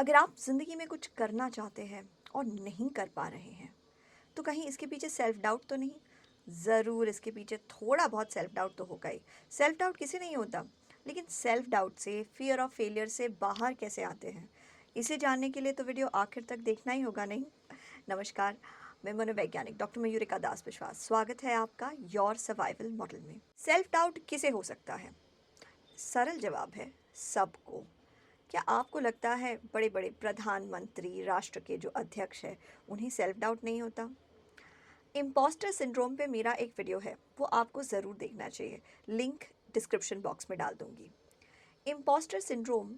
अगर आप ज़िंदगी में कुछ करना चाहते हैं और नहीं कर पा रहे हैं, तो कहीं इसके पीछे सेल्फ डाउट तो नहीं? ज़रूर इसके पीछे थोड़ा बहुत सेल्फ डाउट तो होगा ही। सेल्फ डाउट किसे नहीं होता, लेकिन सेल्फ डाउट से, फियर ऑफ फेलियर से बाहर कैसे आते हैं, इसे जानने के लिए तो वीडियो आखिर तक देखना ही होगा, नहीं? नमस्कार, मैं मनोवैज्ञानिक डॉक्टर मयूरिका दास विश्वास। स्वागत है आपका योर सर्वाइवल मॉडल में। सेल्फ डाउट किसे हो सकता है? सरल जवाब है सबको। क्या आपको लगता है बड़े बड़े प्रधानमंत्री, राष्ट्र के जो अध्यक्ष है, उन्हें सेल्फ डाउट नहीं होता? इम्पोस्टर सिंड्रोम पे मेरा एक वीडियो है, वो आपको ज़रूर देखना चाहिए। लिंक डिस्क्रिप्शन बॉक्स में डाल दूंगी। इम्पोस्टर सिंड्रोम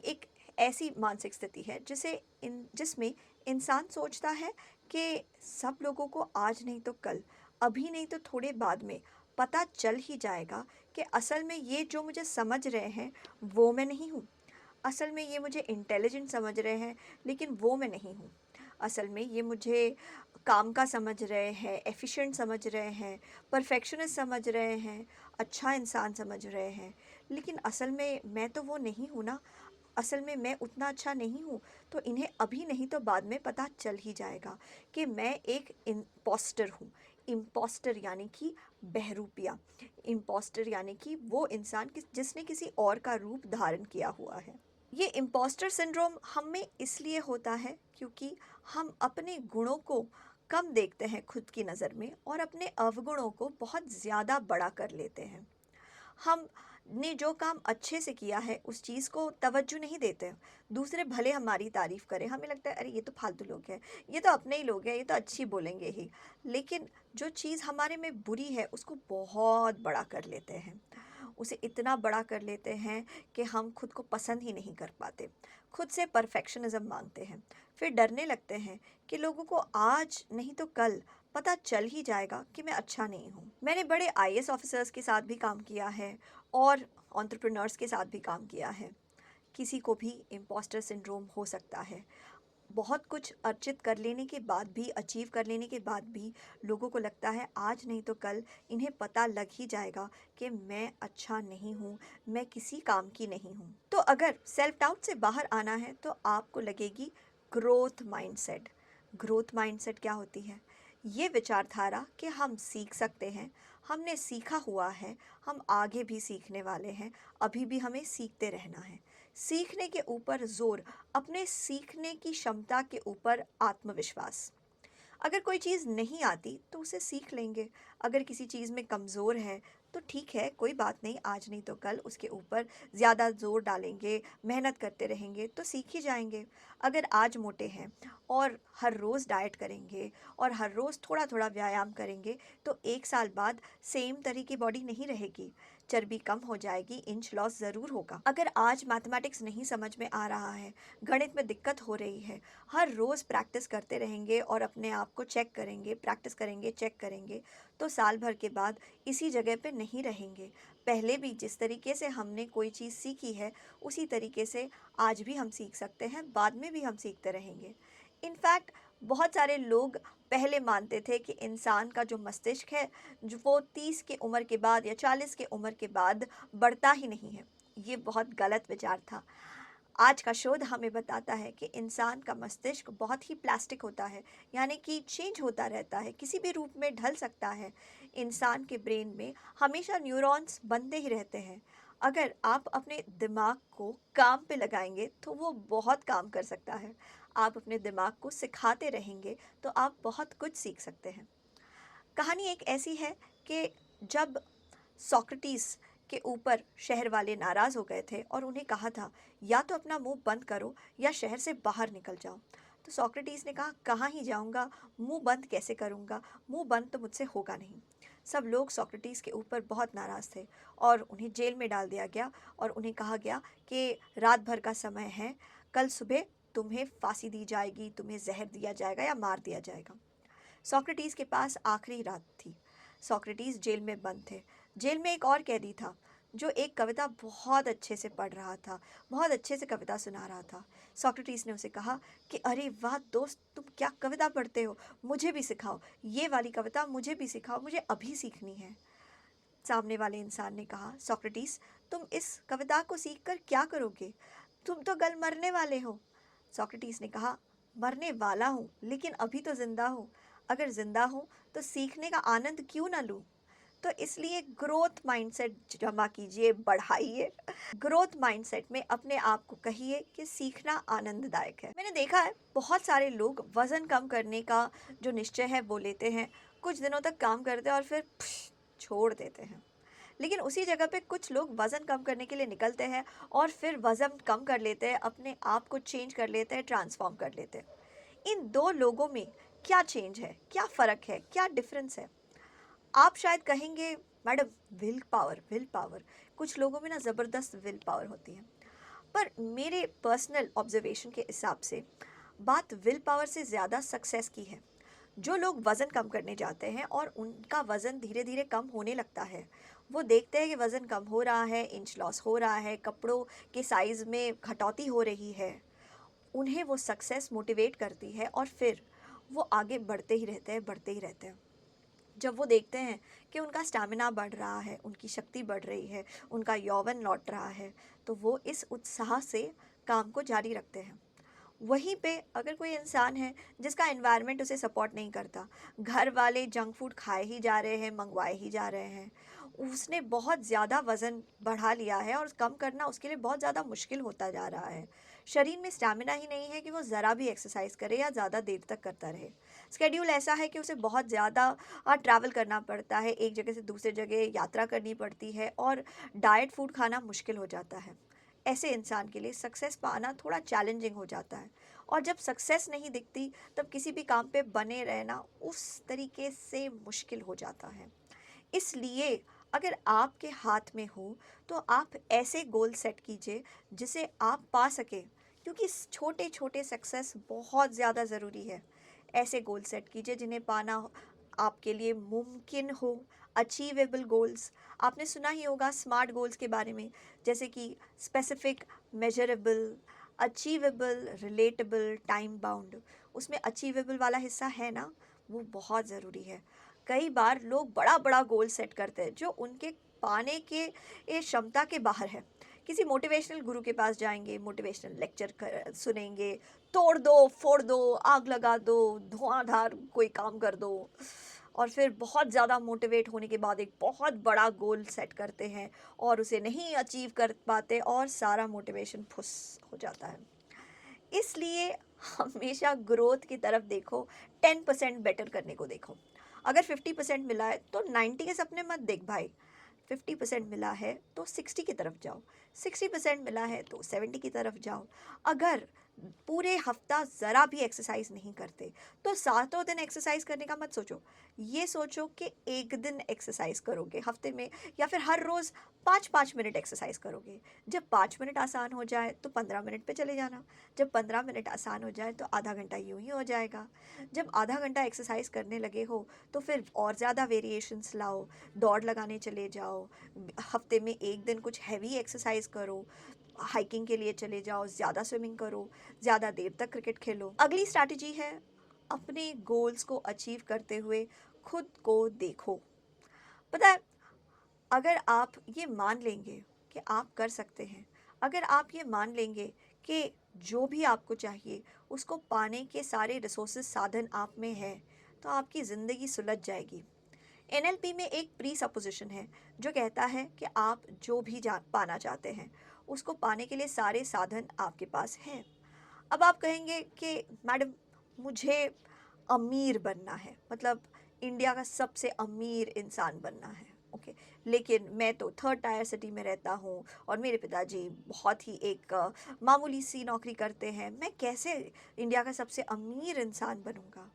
एक ऐसी मानसिक स्थिति है जिसमें इंसान सोचता है कि सब लोगों को आज नहीं तो कल, अभी नहीं तो थोड़े बाद में पता चल ही जाएगा कि असल में ये जो मुझे समझ रहे हैं वो मैं नहीं हूँ। असल में ये मुझे इंटेलिजेंट समझ रहे हैं, लेकिन वो मैं नहीं हूँ। असल में ये मुझे काम का समझ रहे हैं, एफिशिएंट समझ रहे हैं, परफेक्शनिस्ट समझ रहे हैं, अच्छा इंसान समझ रहे हैं, लेकिन असल में मैं तो वो नहीं हूँ ना। असल में मैं उतना अच्छा नहीं हूँ। तो इन्हें अभी नहीं तो बाद में पता चल ही जाएगा कि मैं एक इम्पोस्टर हूँ। इम्पोस्टर यानी कि बहरूपिया। इम्पोस्टर यानी कि वो इंसान जिसने किसी और का रूप धारण किया हुआ है। ये इम्पोस्टर सिंड्रोम हम में इसलिए होता है क्योंकि हम अपने गुणों को कम देखते हैं खुद की नज़र में, और अपने अवगुणों को बहुत ज़्यादा बड़ा कर लेते हैं। हमने जो काम अच्छे से किया है उस चीज़ को तवज्जो नहीं देते। दूसरे भले हमारी तारीफ़ करें, हमें लगता है अरे ये तो फालतू लोग हैं, ये तो अपने ही लोग हैं, ये तो अच्छी बोलेंगे ही। लेकिन जो चीज़ हमारे में बुरी है उसको बहुत बड़ा कर लेते हैं। उसे इतना बड़ा कर लेते हैं कि हम खुद को पसंद ही नहीं कर पाते। खुद से परफेक्शनिज्म मांगते हैं। फिर डरने लगते हैं कि लोगों को आज नहीं तो कल पता चल ही जाएगा कि मैं अच्छा नहीं हूँ। मैंने बड़े आईएएस ऑफिसर्स के साथ भी काम किया है और एंटरप्रेन्योर्स के साथ भी काम किया है। किसी को भी इम्पोस्टर सिंड्रोम हो सकता है। बहुत कुछ अर्जित कर लेने के बाद भी, अचीव कर लेने के बाद भी लोगों को लगता है आज नहीं तो कल इन्हें पता लग ही जाएगा कि मैं अच्छा नहीं हूँ, मैं किसी काम की नहीं हूँ। तो अगर सेल्फ डाउट से बाहर आना है तो आपको लगेगी ग्रोथ माइंडसेट। ग्रोथ माइंडसेट क्या होती है? ये विचारधारा कि हम सीख सकते हैं, हमने सीखा हुआ है, हम आगे भी सीखने वाले हैं, अभी भी हमें सीखते रहना है। सीखने के ऊपर जोर, अपने सीखने की क्षमता के ऊपर आत्मविश्वास। अगर कोई चीज़ नहीं आती तो उसे सीख लेंगे। अगर किसी चीज़ में कमज़ोर है तो ठीक है, कोई बात नहीं, आज नहीं तो कल उसके ऊपर ज़्यादा ज़ोर डालेंगे, मेहनत करते रहेंगे तो सीख ही जाएंगे। अगर आज मोटे हैं और हर रोज़ डाइट करेंगे और हर रोज़ थोड़ा थोड़ा व्यायाम करेंगे तो 1 साल बाद सेम तरह की बॉडी नहीं रहेगी। चर्बी कम हो जाएगी, इंच लॉस ज़रूर होगा। अगर आज मैथमेटिक्स नहीं समझ में आ रहा है, गणित में दिक्कत हो रही है, हर रोज़ प्रैक्टिस करते रहेंगे और अपने आप को चेक करेंगे, प्रैक्टिस करेंगे, चेक करेंगे, तो साल भर के बाद इसी जगह पे नहीं रहेंगे। पहले भी जिस तरीके से हमने कोई चीज़ सीखी है उसी तरीके से आज भी हम सीख सकते हैं, बाद में भी हम सीखते रहेंगे। इनफैक्ट बहुत सारे लोग पहले मानते थे कि इंसान का जो मस्तिष्क है जो वो 30 की उम्र के बाद या 40 की उम्र के बाद बढ़ता ही नहीं है। ये बहुत गलत विचार था। आज का शोध हमें बताता है कि इंसान का मस्तिष्क बहुत ही प्लास्टिक होता है, यानी कि चेंज होता रहता है, किसी भी रूप में ढल सकता है। इंसान के ब्रेन में हमेशा न्यूरॉन्स बनते ही रहते हैं। अगर आप अपने दिमाग को काम पे लगाएंगे तो वो बहुत काम कर सकता है। आप अपने दिमाग को सिखाते रहेंगे तो आप बहुत कुछ सीख सकते हैं। कहानी एक ऐसी है कि जब सोक्रेटिस के ऊपर शहर वाले नाराज़ हो गए थे और उन्हें कहा था या तो अपना मुंह बंद करो या शहर से बाहर निकल जाओ। तो सोक्रेटिस ने कहा कहाँ ही जाऊँगा, मुंह बंद कैसे करूँगा, मुंह बंद तो मुझसे होगा नहीं। सब लोग सोक्रेटिस के ऊपर बहुत नाराज़ थे और उन्हें जेल में डाल दिया गया और उन्हें कहा गया कि रात भर का समय है, कल सुबह तुम्हें फांसी दी जाएगी, तुम्हें जहर दिया जाएगा या मार दिया जाएगा। सोक्रेटिस के पास आखिरी रात थी। सोक्रेटिस जेल में बंद थे। जेल में एक और कैदी था जो एक कविता बहुत अच्छे से पढ़ रहा था, बहुत अच्छे से कविता सुना रहा था। सोक्रेटिस ने उसे कहा कि अरे वाह दोस्त, तुम क्या कविता पढ़ते हो, मुझे भी सिखाओ, ये वाली कविता मुझे भी सिखाओ, मुझे अभी सीखनी है। सामने वाले इंसान ने कहा सोक्रेटिस, तुम इस कविता को सीख कर क्या करोगे, तुम तो कल मरने वाले हो। सोक्रेटिस ने कहा, मरने वाला हूँ लेकिन अभी तो जिंदा हूँ। अगर जिंदा हूँ तो सीखने का आनंद क्यों ना लूँ। तो इसलिए ग्रोथ माइंडसेट जमा कीजिए, बढ़ाइए। ग्रोथ माइंडसेट में अपने आप को कहिए कि सीखना आनंददायक है। मैंने देखा है बहुत सारे लोग वज़न कम करने का जो निश्चय है वो लेते हैं, कुछ दिनों तक काम करते हैं और फिर छोड़ देते हैं। लेकिन उसी जगह पे कुछ लोग वज़न कम करने के लिए निकलते हैं और फिर वज़न कम कर लेते हैं, अपने आप को चेंज कर लेते हैं, ट्रांसफॉर्म कर लेते हैं। इन दो लोगों में क्या चेंज है, क्या फ़र्क है, क्या डिफरेंस है? आप शायद कहेंगे, मैडम विल पावर, कुछ लोगों में ना ज़बरदस्त विल पावर होती है। पर मेरे पर्सनल ऑब्जर्वेशन के हिसाब से बात विल पावर से ज़्यादा सक्सेस की है। जो लोग वज़न कम करने जाते हैं और उनका वज़न धीरे धीरे कम होने लगता है, वो देखते हैं कि वज़न कम हो रहा है, इंच लॉस हो रहा है, कपड़ों के साइज़ में घटौती हो रही है, उन्हें वो सक्सेस मोटिवेट करती है और फिर वो आगे बढ़ते ही रहते हैं, बढ़ते ही रहते हैं। जब वो देखते हैं कि उनका स्टैमिना बढ़ रहा है, उनकी शक्ति बढ़ रही है, उनका यौवन लौट रहा है, तो वो इस उत्साह से काम को जारी रखते हैं। वहीं पे अगर कोई इंसान है जिसका एनवायरनमेंट उसे सपोर्ट नहीं करता, घर वाले जंक फूड खाए ही जा रहे हैं, मंगवाए ही जा रहे हैं, उसने बहुत ज़्यादा वज़न बढ़ा लिया है और कम करना उसके लिए बहुत ज़्यादा मुश्किल होता जा रहा है। शरीर में स्टैमिना ही नहीं है कि वो ज़रा भी एक्सरसाइज करे या ज़्यादा देर तक करता रहे। स्केड्यूल ऐसा है कि उसे बहुत ज़्यादा ट्रैवल करना पड़ता है, एक जगह से दूसरे जगह यात्रा करनी पड़ती है और डाइट फूड खाना मुश्किल हो जाता है। ऐसे इंसान के लिए सक्सेस पाना थोड़ा चैलेंजिंग हो जाता है और जब सक्सेस नहीं दिखती तब किसी भी काम पे बने रहना उस तरीके से मुश्किल हो जाता है। इसलिए अगर आपके हाथ में हो तो आप ऐसे गोल सेट कीजिए जिसे आप पा सकें, क्योंकि छोटे छोटे सक्सेस बहुत ज़्यादा ज़रूरी है। ऐसे गोल सेट कीजिए जिन्हें पाना आपके लिए मुमकिन हो, अचीवेबल गोल्स। आपने सुना ही होगा स्मार्ट गोल्स के बारे में, जैसे कि specific, measurable, achievable, relatable, time bound. उसमें अचीवेबल वाला हिस्सा है ना, वो बहुत ज़रूरी है। कई बार लोग बड़ा बड़ा गोल सेट करते हैं जो उनके पाने के ये क्षमता के बाहर है। किसी मोटिवेशनल गुरु के पास जाएंगे, मोटिवेशनल लेक्चर सुनेंगे, तोड़ दो, फोड़ दो, आग लगा दो, धुआंधार कोई काम कर दो, और फिर बहुत ज़्यादा मोटिवेट होने के बाद एक बहुत बड़ा गोल सेट करते हैं और उसे नहीं अचीव कर पाते और सारा मोटिवेशन फुस हो जाता है। इसलिए हमेशा ग्रोथ की तरफ देखो, 10% बेटर करने को देखो। अगर 50% मिला है तो 90 के सपने मत देख भाई। 50% मिला है तो 60 की तरफ जाओ, 60% मिला है तो 70 की तरफ जाओ। अगर पूरे हफ्ता ज़रा भी एक्सरसाइज नहीं करते तो सातों दिन एक्सरसाइज करने का मत सोचो। ये सोचो कि एक दिन एक्सरसाइज करोगे हफ्ते में, या फिर हर रोज़ 5-5 मिनट एक्सरसाइज करोगे। जब 5 मिनट आसान हो जाए तो 15 मिनट पे चले जाना, जब 15 मिनट आसान हो जाए तो आधा घंटा यूं ही हो जाएगा। जब आधा घंटा एक्सरसाइज करने लगे हो तो फिर और ज़्यादा वेरिएशंस लाओ, दौड़ लगाने चले जाओ, हफ्ते में एक दिन कुछ हैवी एक्सरसाइज करो, हाइकिंग के लिए चले जाओ, ज़्यादा स्विमिंग करो, ज़्यादा देर तक क्रिकेट खेलो। अगली स्ट्रैटेजी है, अपने गोल्स को अचीव करते हुए खुद को देखो। पता है, अगर आप ये मान लेंगे कि आप कर सकते हैं, अगर आप ये मान लेंगे कि जो भी आपको चाहिए उसको पाने के सारे रिसोर्सेज, साधन आप में है, तो आपकी ज़िंदगी सुलझ जाएगी। एनएलपी में एक प्री सपोजिशन है जो कहता है कि आप जो भी पाना चाहते हैं उसको पाने के लिए सारे साधन आपके पास हैं। अब आप कहेंगे कि मैडम मुझे अमीर बनना है, मतलब इंडिया का सबसे अमीर इंसान बनना है, ओके, लेकिन मैं तो थर्ड टायर सिटी में रहता हूँ और मेरे पिताजी बहुत ही एक मामूली सी नौकरी करते हैं, मैं कैसे इंडिया का सबसे अमीर इंसान बनूँगा।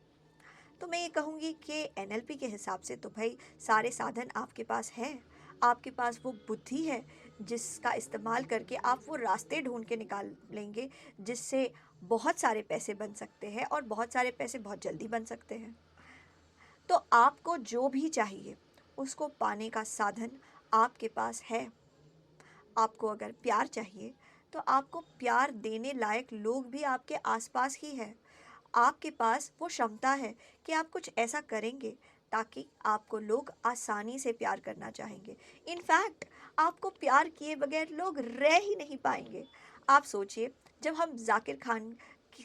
तो मैं ये कहूँगी कि एनएलपी के हिसाब से तो भाई सारे साधन आपके पास हैं, आपके पास वो बुद्धि है जिसका इस्तेमाल करके आप वो रास्ते ढूंढ के निकाल लेंगे जिससे बहुत सारे पैसे बन सकते हैं और बहुत सारे पैसे बहुत जल्दी बन सकते हैं। तो आपको जो भी चाहिए उसको पाने का साधन आपके पास है। आपको अगर प्यार चाहिए तो आपको प्यार देने लायक लोग भी आपके आसपास ही है। आपके पास वो क्षमता है कि आप कुछ ऐसा करेंगे ताकि आपको लोग आसानी से प्यार करना चाहेंगे। इनफैक्ट आपको प्यार किए बगैर लोग रह ही नहीं पाएंगे। आप सोचिए, जब हम जाकिर खान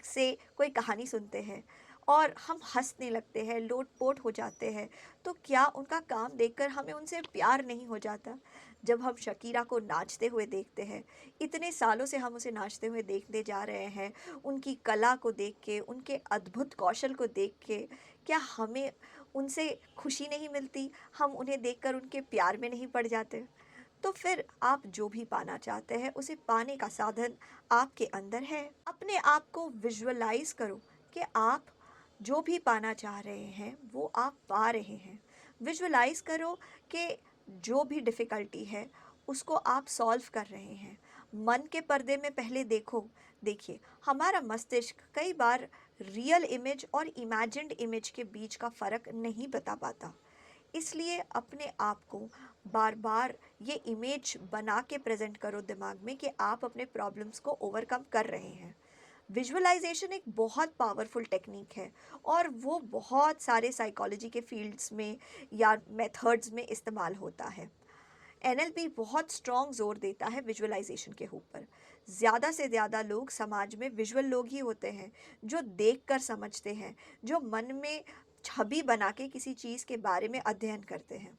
से कोई कहानी सुनते हैं और हम हंसने लगते हैं, लोट-पोट हो जाते हैं, तो क्या उनका काम देखकर हमें उनसे प्यार नहीं हो जाता? जब हम शकीरा को नाचते हुए देखते हैं, इतने सालों से हम उसे नाचते हुए देखते जा रहे हैं, उनकी कला को देख के, उनके अद्भुत कौशल को देख के, क्या हमें उनसे खुशी नहीं मिलती? हम उन्हें देखकर उनके प्यार में नहीं पड़ जाते? तो फिर आप जो भी पाना चाहते हैं, उसे पाने का साधन आपके अंदर है। अपने आप को विजुअलाइज़ करो कि आप जो भी पाना चाह रहे हैं, वो आप पा रहे हैं। विजुअलाइज़ करो कि जो भी डिफ़िकल्टी है, उसको आप सॉल्व कर रहे हैं। मन के पर्दे में पहले देखिए, हमारा मस्तिष्क कई बार रियल इमेज और इमेजिन्ड इमेज के बीच का फ़र्क नहीं बता पाता। इसलिए अपने आप को बार-बार ये इमेज बना के प्रेज़ेंट करो दिमाग में कि आप अपने प्रॉब्लम्स को ओवरकम कर रहे हैं। विजुअलाइज़ेशन एक बहुत पावरफुल टेक्निक है और वो बहुत सारे साइकोलॉजी के फ़ील्ड्स में या मेथड्स में इस्तेमाल होता है। एनएलपी बहुत स्ट्रॉन्ग ज़ोर देता है विजुअलाइज़ेशन के ऊपर। ज़्यादा से ज़्यादा लोग समाज में विजुअल लोग ही होते हैं, जो देखकर समझते हैं, जो मन में छवि बना के किसी चीज़ के बारे में अध्ययन करते हैं।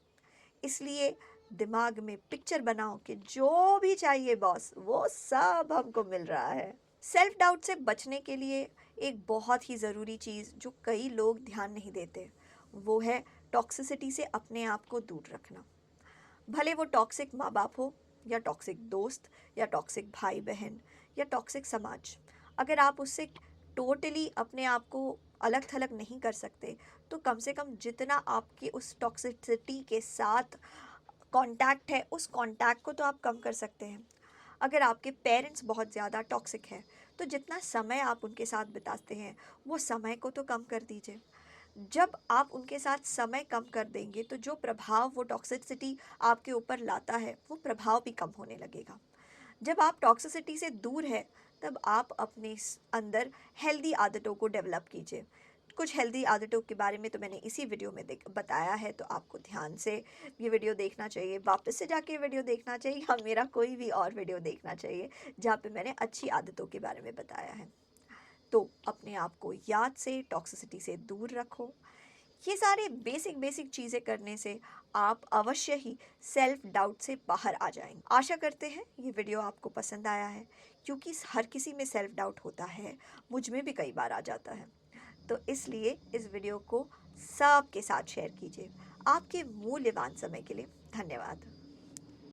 इसलिए दिमाग में पिक्चर बनाओ कि जो भी चाहिए बॉस, वो सब हमको मिल रहा है। सेल्फ डाउट से बचने के लिए एक बहुत ही ज़रूरी चीज़ जो कई लोग ध्यान नहीं देते, वो है टॉक्सिसिटी से अपने आप को दूर रखना। भले वो टॉक्सिक माँ बाप हो या टॉक्सिक दोस्त या टॉक्सिक भाई बहन या टॉक्सिक समाज, अगर आप उससे टोटली अपने आप को अलग थलग नहीं कर सकते, तो कम से कम जितना आपकी उस टॉक्सिसिटी के साथ कांटेक्ट है, उस कांटेक्ट को तो आप कम कर सकते हैं। अगर आपके पेरेंट्स बहुत ज़्यादा टॉक्सिक हैं, तो जितना समय आप उनके साथ बिताते हैं, वो समय को तो कम कर दीजिए। जब आप उनके साथ समय कम कर देंगे, तो जो प्रभाव वो टॉक्सिसिटी आपके ऊपर लाता है, वो प्रभाव भी कम होने लगेगा। जब आप टॉक्सिसिटी से दूर हैं, तब आप अपने अंदर हेल्दी आदतों को डेवलप कीजिए। कुछ हेल्दी आदतों के बारे में तो मैंने इसी वीडियो में बताया है, तो आपको ध्यान से ये वीडियो देखना चाहिए, वापस से जाके वीडियो देखना चाहिए या मेरा कोई भी और वीडियो देखना चाहिए, जहाँ पे मैंने अच्छी आदतों के बारे में बताया है। तो अपने आप को याद से टॉक्सिसिटी से दूर रखो। ये सारे बेसिक चीज़ें करने से आप अवश्य ही सेल्फ डाउट से बाहर आ जाएंगे। आशा करते हैं ये वीडियो आपको पसंद आया है, क्योंकि हर किसी में सेल्फ डाउट होता है, मुझ में भी कई बार आ जाता है। तो इसलिए इस वीडियो को सबके साथ शेयर कीजिए। आपके मूल्यवान समय के लिए धन्यवाद।